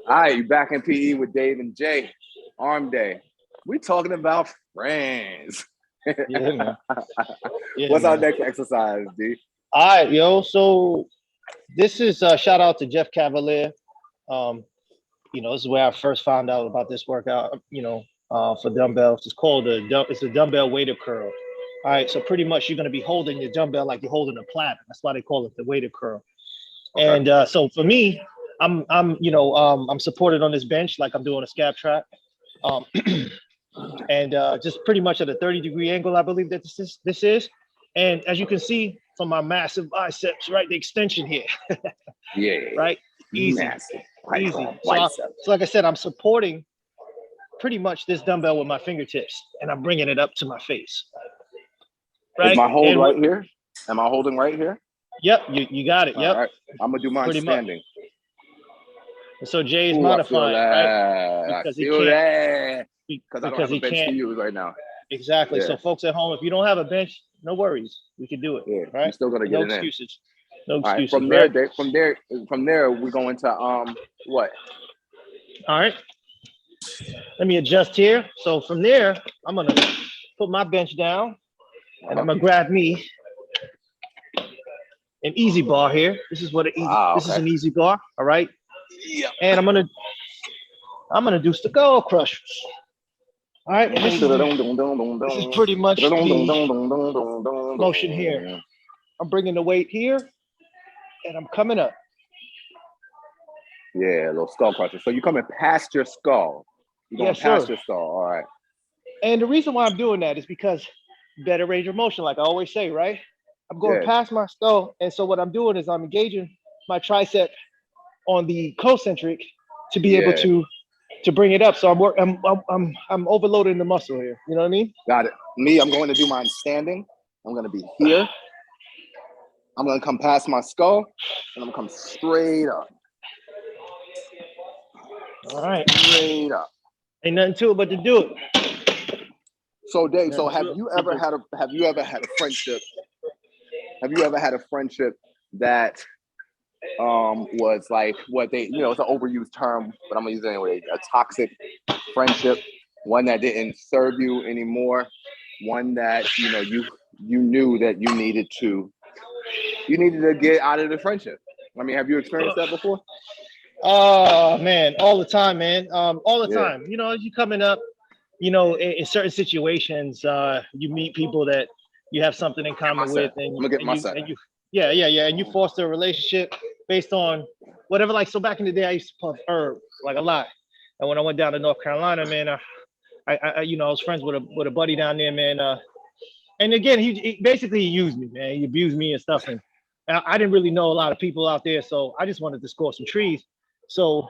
All right, you back in PE with Dave and Jay. Arm day. We talking about friends. Yeah, man. Yeah, What's our man. next exercise, D? All right, yo. So this is shout out to Jeff Cavalier. Um, this is where I first found out about this workout. For dumbbells, it's called it's a dumbbell weighted curl. All right, so pretty much you're gonna be holding the dumbbell like you're holding a platter. That's why they call it the weighted curl. Okay. And so for me, I'm supported on this bench like I'm doing a scap track. Um, and just pretty much at a 30-degree angle, I believe that this is. And as you can see from my massive biceps, right, the extension here, Yeah. right, easy, Massive. easy. Bicep. So like I said, I'm supporting pretty much this dumbbell with my fingertips, and I'm bringing it up to my face. Right. Is my hold and right here? Am I holding right here? Yep, you got it. Yep. All right. I'm gonna do mine Pretty much. standing. And so Jay is Ooh, I feel modifying, right? that. Because I feel that. Because I don't have he a bench can't. to use right now. Exactly. Yeah. So folks at home, if you don't have a bench, no worries. We can do it. Yeah. Right. You're still gonna get no it excuses. in. No All excuses. right. Right? From there, we go into what? All right. Let me adjust here. So from there, I'm gonna put my bench down, and I'm gonna grab me an easy bar here. This is what this is an easy bar. All right. Yeah. And I'm gonna do skull crushers. All right. And this is pretty much the motion here. I'm bringing the weight here, and I'm coming up. Yeah, a little skull crusher. So you're coming past your skull. You're going past your skull. All right. And the reason why I'm doing that is because better range of motion, like I always say, right? I'm going past my skull, and so what I'm doing is I'm engaging my tricep on the concentric to be able to bring it up. So I'm overloading the muscle here. You know what I mean? Got it. Me, I'm going to do mine standing. I'm going to be here. I'm going to come past my skull, and I'm going to come straight up. All right. Straight up. Ain't nothing to it but to do it. So Dave, have you ever had a friendship? Have you ever had a friendship that was like what they, it's an overused term, but I'm gonna use it anyway, a toxic friendship, one that didn't serve you anymore, one that you knew that you needed to get out of the friendship? I mean, have you experienced that before? Oh man, all the time, man. All the time. As you coming up, in certain situations, you meet people that you have something in common with, and you foster a relationship based on whatever. Like, so back in the day, I used to puff herb like a lot, and when I went down to North Carolina, man, I was friends with a buddy down there, man. And again, he basically used me, man. He abused me and stuff, and I didn't really know a lot of people out there, so I just wanted to score some trees. So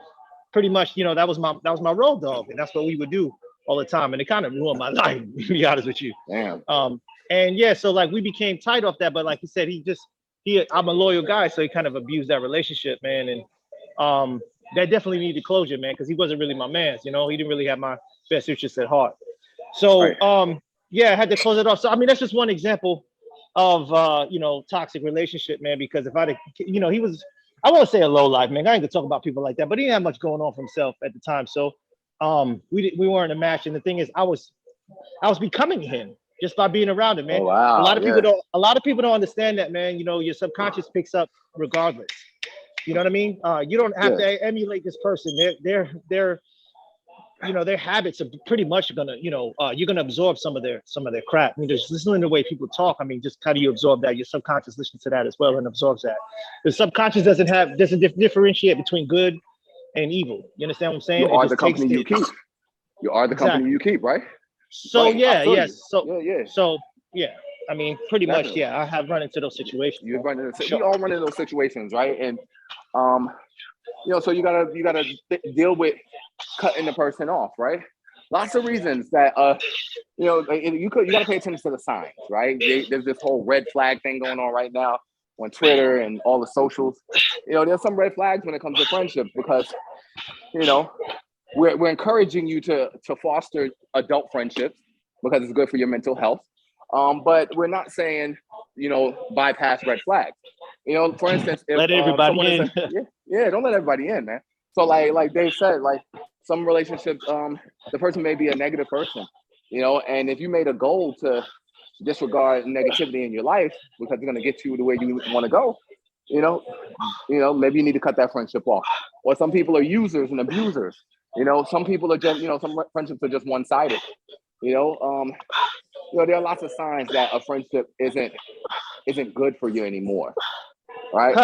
pretty much, that was my road dog, and that's what we would do all the time, and it kind of ruined my life, to be honest with you. Damn. And yeah, so like we became tight off that, but like he said, I'm a loyal guy, so he kind of abused that relationship, man, and that definitely needed closure, man, because he wasn't really my man, he didn't really have my best interests at heart. So I had to close it off. So I mean, that's just one example of toxic relationship, man, because if he was, I won't say a low life, man. I ain't gonna talk about people like that, but he didn't have much going on for himself at the time. So we weren't a match. And the thing is, I was becoming him just by being around him, man. Oh, wow. A lot of people don't understand that, man. Your subconscious picks up regardless. You know what I mean? You don't have to emulate this person. Their habits are pretty much gonna, you're gonna absorb some of their crap. I mean, just listening to the way people talk. I mean, just how do you absorb that? Your subconscious listens to that as well and absorbs that. The subconscious doesn't differentiate between good and evil. You understand what I'm saying? You are the company you keep. You are the company you keep, right? So right. So I mean, pretty much, I have run into those situations. We all run into those situations, right? And so you gotta deal with cutting the person off, right? Lots of reasons that you gotta pay attention to the signs, right? There's this whole red flag thing going on right now on Twitter and all the socials. There's some red flags when it comes to friendship because we're encouraging you to foster adult friendships because it's good for your mental health. But we're not saying, bypass red flags. For instance, if let everybody in. don't let everybody in, man. So like Dave said, like some relationships, the person may be a negative person, you know, and if you made a goal to disregard negativity in your life because it's going to get you to where you want to go, you know, maybe you need to cut that friendship off. Or some people are users and abusers. You know, some people are just, some friendships are just one-sided. There are lots of signs that a friendship isn't good for you anymore, right?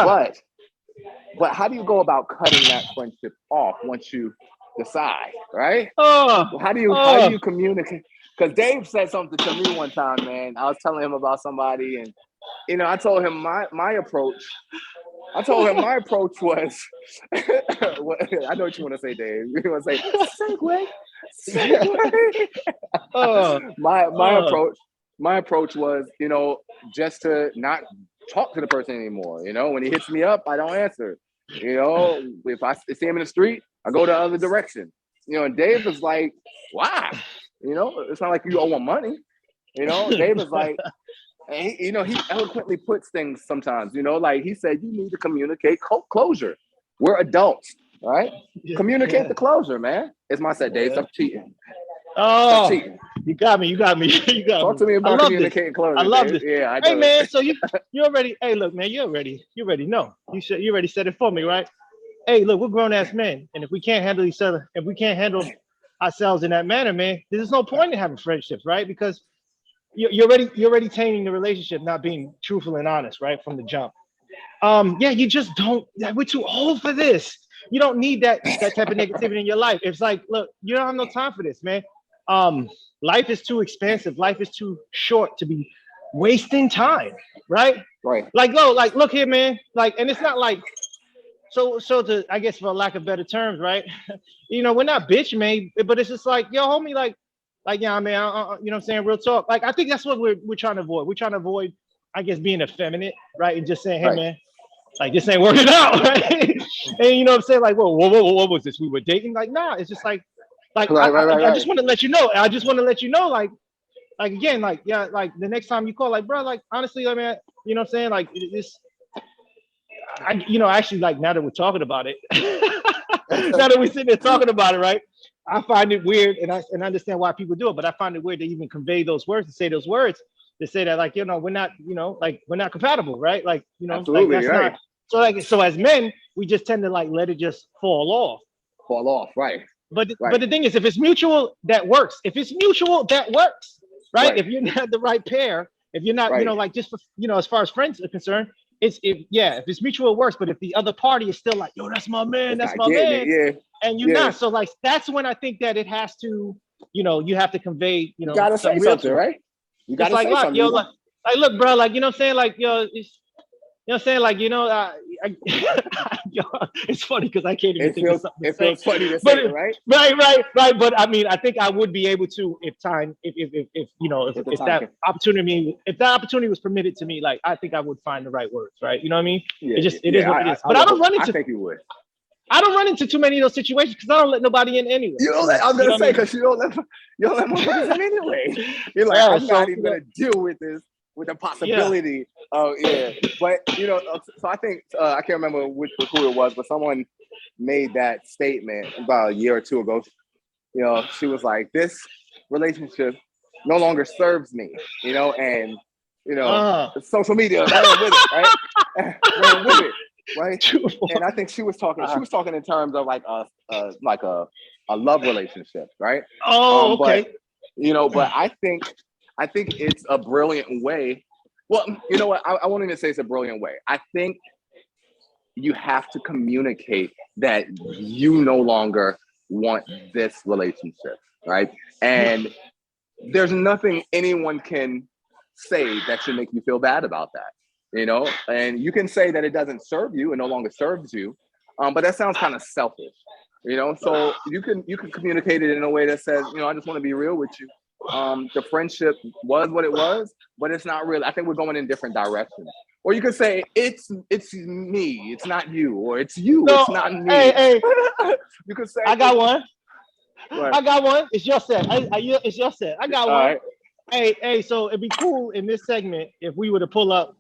But how do you go about cutting that friendship off once you decide, right? How do you communicate? Because Dave said something to me one time, man. I was telling him about somebody, and I told him my approach. I told him my approach was. I know what you want to say, Dave. You want to say segue. My approach was, just to not talk to the person anymore. When he hits me up, I don't answer. If I see him in the street, I go the other direction. And Dave is like, why? It's not like you owe him money. Dave is like, and he eloquently puts things sometimes, like he said, you need to communicate closure. We're adults, right? Communicate the closure, man. It's my set, Dave. Stop cheating. Stop cheating. You got me. Talk to me about communicating closure. I love this. Yeah, I Hey, man, so you already, hey, look, man, you already know. You already said it for me, right? Hey, look, we're grown-ass men, and if we can't handle each other, if we can't handle ourselves in that manner, man, there's no point in having friendships, right? Because you're already tainting the relationship, not being truthful and honest, right, from the jump. You just don't. We're too old for this. You don't need that type of negativity in your life. It's like, look, you don't have no time for this, man. Life is too expansive. Life is too short to be wasting time, right? Right. Like, look here, man. Like, and it's not like. So to, I guess, for lack of better terms, right? We're not bitch made, but it's just like, yo, homie, like, yeah, I mean, you know what I'm saying? Real talk. Like, I think that's what we're trying to avoid. We're trying to avoid, I guess, being effeminate, right? And just saying, hey, man, like, this ain't working out, right? And you know what I'm saying? Like, whoa, what was this? We were dating? Like, nah, it's just like I just want to let you know. I just want to let you know, like again, like, yeah, like the next time you call, like, bro, like, honestly, I mean, you know what I'm saying? Like, this. Actually, like, now that we're talking about it, now that we're sitting there talking about it, right? I find it weird, and I understand why people do it, but I find it weird to even convey those words, to say those words, to say that, like, we're not, like, we're not compatible, right? Like, absolutely, like, that's right. not. So as men, we just tend to, like, let it just fall off. Right. But the thing is, if it's mutual, that works. If it's mutual, that works, right? If you're not the right pair, if you're not, like, just for, as far as friends are concerned. If it's mutual, it works. But if the other party is still like, yo, that's my man, and you're not, so, like, that's when I think that it has to, you have to convey, you gotta say something, right? You gotta say something. Yo, like, look, bro, like, you know what I'm saying, like, yo, it's, you know what I'm saying, like, it's funny because I can't even think of something. It feels funny to say, right? Right. But I mean, I think I would be able to if that opportunity was permitted to me, like, I think I would find the right words, right? You know what I mean? It is what it is. But I don't run into. I think you would. I don't run into too many of those situations because I don't let nobody in anyway. I'm gonna say because you don't let motherfuckers in anyway. You're like, I'm not even gonna deal with this. With the possibility of but so I think I can't remember who it was, but someone made that statement about a year or two ago. She was like, "This relationship no longer serves me," and social media ran with it, right? Ran with it, right? And I think she was talking in terms of like a love relationship, right? Oh, okay. But I think it's a brilliant way. Well, you know what? I won't even say it's a brilliant way. I think you have to communicate that you no longer want this relationship, right? And there's nothing anyone can say that should make you feel bad about that, And you can say that it doesn't serve you and no longer serves you, but that sounds kind of selfish, So you can communicate it in a way that says, I just want to be real with you. The friendship was what it was, but it's not real. I think we're going in different directions. Or you could say it's me, it's not you, or it's you, it's not me. Hey. You could say I got one. Right. I got one. It's your set. It's your set. I got one. Right. Hey. So it'd be cool in this segment if we were to pull up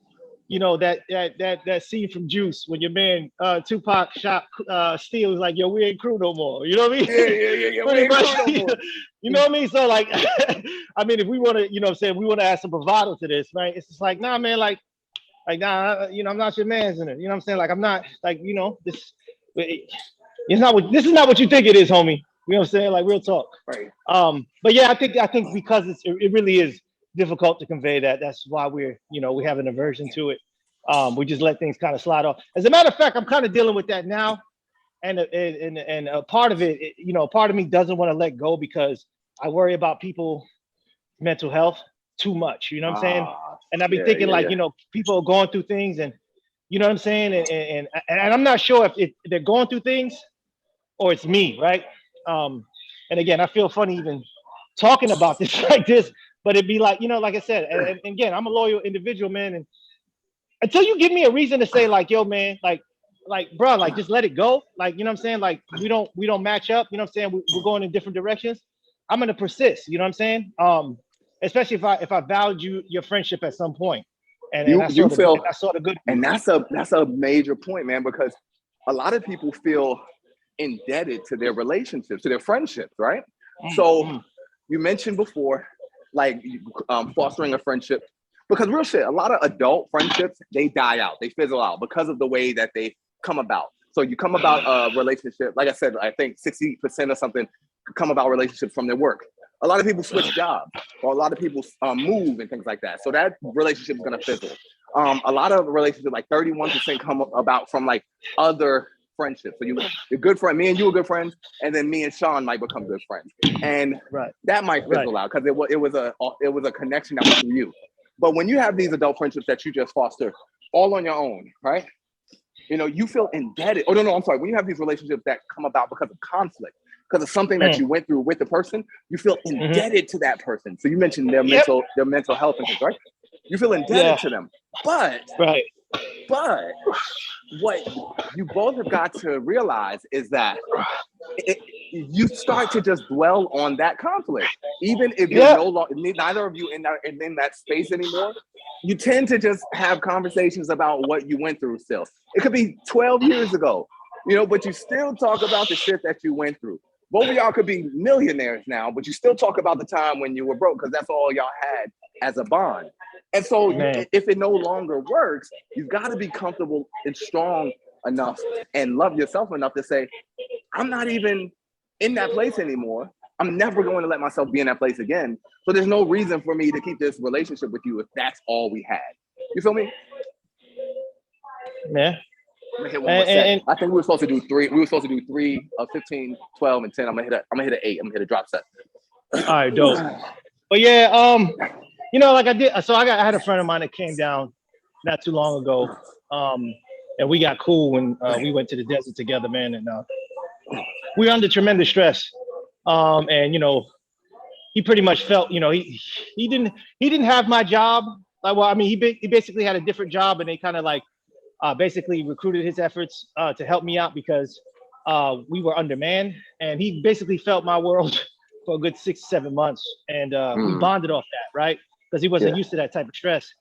you know, that scene from Juice when your man Tupac shot Steel was like, yo, we ain't crew no more. You know what I mean? Yeah. Pretty much. You know what I mean? So like, I mean, if we want to, you know what I'm saying, we want to add some bravado to this, right? It's just like, nah, man, like nah, you know, I'm not your man's in it. You know what I'm saying? Like, I'm not like, you know, this is not what you think it is, homie. You know what I'm saying? Like real talk. Right. But yeah, I think because it really is difficult to convey that. That's why we have an aversion to it. We just let things kind of slide off. As a matter of fact, I'm kind of dealing with that now, and a part of it, you know, part of me doesn't want to let go because I worry about people's mental health too much. You know what I'm saying? And I've been thinking like, you know, people are going through things, and you know what I'm saying, and I'm not sure if they're going through things or it's me, right? And again, I feel funny even talking about this like this, but it'd be like, you know, like I said, and again, I'm a loyal individual, man, and until you give me a reason to say like, yo, man, like, bro, like just let it go, like, you know what I'm saying, like we don't match up, you know what I'm saying, we're going in different directions. I'm gonna persist, you know what I'm saying, especially if I valued your friendship at some point, and I saw the good, and that's a major point, man, because a lot of people feel indebted to their relationships, to their friendships, right? So you mentioned before, like fostering a friendship, because real shit, a lot of adult friendships, they die out, they fizzle out because of the way that they come about. So you come about a relationship, like I said, I think 60% or something come about relationships from their work. A lot of people switch jobs, or a lot of people move and things like that. So that relationship is gonna fizzle. A lot of relationships, like 31% come about from like other friendships. So you're good friend, me and you are good friends, and then me and Sean might become good friends, and that might fizzle out because it was a connection that was through you. But when you have these adult friendships that you just foster all on your own, right? You know, you feel indebted. Oh no, I'm sorry. When you have these relationships that come about because of conflict, because of something that you went through with the person, you feel indebted to that person. So you mentioned their mental health and things, right? You feel indebted to them, but what you both have got to realize is that you start to just dwell on that conflict, even if you're no longer, neither of you in that space anymore. You tend to just have conversations about what you went through. Still, it could be 12 years ago, you know, but you still talk about the shit that you went through. Both of y'all could be millionaires now, but you still talk about the time when you were broke because that's all y'all had as a bond. And so if it no longer works, you've got to be comfortable and strong enough and love yourself enough to say, I'm not even in that place anymore. I'm never going to let myself be in that place again. So there's no reason for me to keep this relationship with you if that's all we had. You feel me? Yeah. I'm gonna hit one more set. I think we were supposed to do three. We were supposed to do 3 of 15, 12, and 10. I'm gonna hit an 8. I'm gonna hit a drop set. All right, dope. But yeah, you know, like I did. So I had a friend of mine that came down not too long ago, and we got cool when we went to the desert together, man. And we were under tremendous stress, and you know, he pretty much felt, you know, he didn't have my job. Like, well, I mean, he basically had a different job, and they kind of like basically recruited his efforts to help me out because we were undermanned, and he basically felt my world for a good 6 to 7 months, and we bonded off that, right? Because he wasn't used to that type of stress.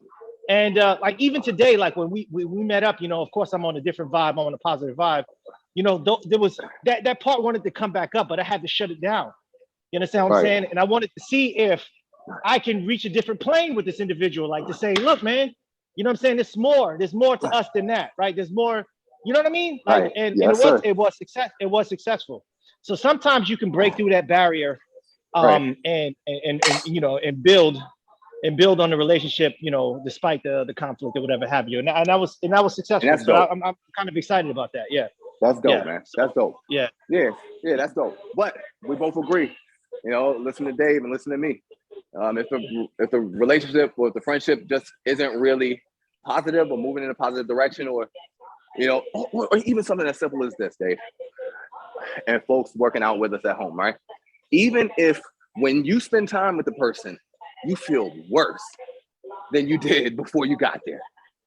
And like even today, like when we met up, you know, of course I'm on a different vibe, I'm on a positive vibe. You know, there was that part wanted to come back up, but I had to shut it down. You understand what I'm saying? And I wanted to see if I can reach a different plane with this individual, like to say, look, man, you know what I'm saying? There's more to us than that, right? There's more, you know what I mean? Like, and it was successful. So sometimes you can break through that barrier, and you know, and build on the relationship, you know, despite the conflict or whatever have you. And that was successful. And so I'm kind of excited about that. Yeah. That's dope, man. That's dope. Yeah, that's dope. But we both agree, you know, listen to Dave and listen to me. If the relationship or if the friendship just isn't really positive or moving in a positive direction, or you know, or even something as simple as this, Dave, and folks working out with us at home, right? Even if when you spend time with the person, you feel worse than you did before you got there.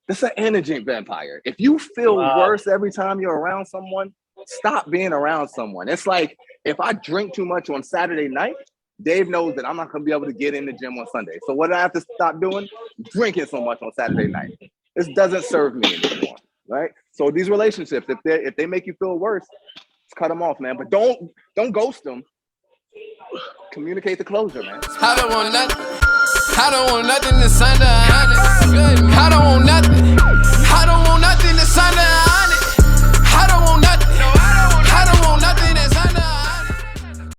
That's an energy vampire. If you feel worse every time you're around someone, stop being around someone. It's like if I drink too much on Saturday night, Dave knows that I'm not going to be able to get in the gym on Sunday. So what do I have to stop doing? Drinking so much on Saturday night. This doesn't serve me anymore, right? So these relationships, if they make you feel worse, just cut them off, man. But don't ghost them. Communicate the closure, man. I don't want nothing. I don't want nothing that's under 100. Good.